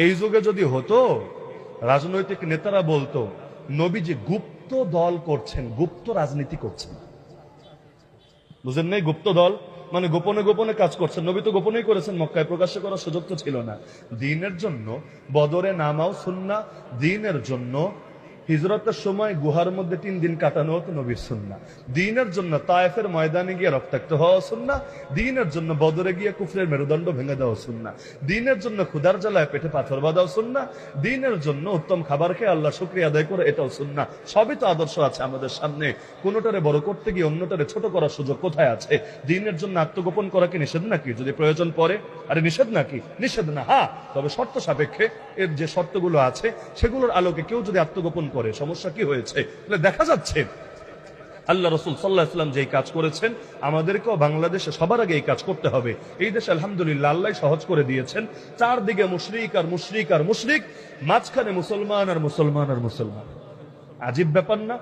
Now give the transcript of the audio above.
এই যুগে যদি হতো, রাজনৈতিক নেতারা বলতো নবীজি গুপ্ত দল করছেন, গুপ্ত রাজনীতি করছেন। বুঝেন নাই? গুপ্ত দল মানে গোপনে গোপনে কাজ করছেন। নবী তো গোপনেই করেছেন, মক্কায় প্রকাশ্য করার সুযোগ তো ছিল না। দ্বীনের জন্য বদরে নামাও সুন্নাহ, দ্বীনের জন্য হিজরতের সময় গুহার মধ্যে 3 দিন কাটানো হতো নবীর সুন্নাহ, দ্বীনের জন্য তায়েফের ময়দানে গিয়ে রক্তাক্ত হওয়া সুন্নাহ, দ্বীনের জন্য বদরে গিয়ে কুফরের মেরুদণ্ড ভেঙে দেওয়া সুন্নাহ, দ্বীনের জন্য ক্ষুধার জ্বালায় পেটে পাথর বাঁধাও সুন্নাহ, দ্বীনের জন্য উত্তম খাবার খেয়ে আল্লাহ শুকরিয়া আদায় করে এটাও সুন্নাহ। সবই তো আদর্শ আছে আমাদের সামনে। কোনোটারে বড় করতে গিয়ে অন্যটারে ছোট করার সুযোগ কোথায় আছে? দ্বীনের জন্য আত্মগোপন করা কি নিষেধ নাকি? যদি প্রয়োজন পড়ে, আরে নিষেধ নাকি? নিষেধ না, হ্যাঁ, তবে শর্ত সাপেক্ষে। এর যে শর্তগুলো আছে সেগুলোর আলোকে কেউ যদি আত্মগোপন করে, সমস্যা কি হয়েছে? দেখা যাচ্ছে আল্লাহ রাসূল সাল্লাল্লাহু আলাইহি ওয়াসাল্লাম যেই কাজ করেছেন, আমাদেরকেও বাংলাদেশে সবার আগে এই কাজ করতে হবে। এই দেশে আলহামদুলিল্লাহ আল্লাহ সহজ করে দিয়েছেন। চারদিকে মুশরিক আর মুশরিক আর মুশরিক, মাঝখানে মুসলমান আর মুসলমান আর মুসলমান। আজীব ব্যাপার না?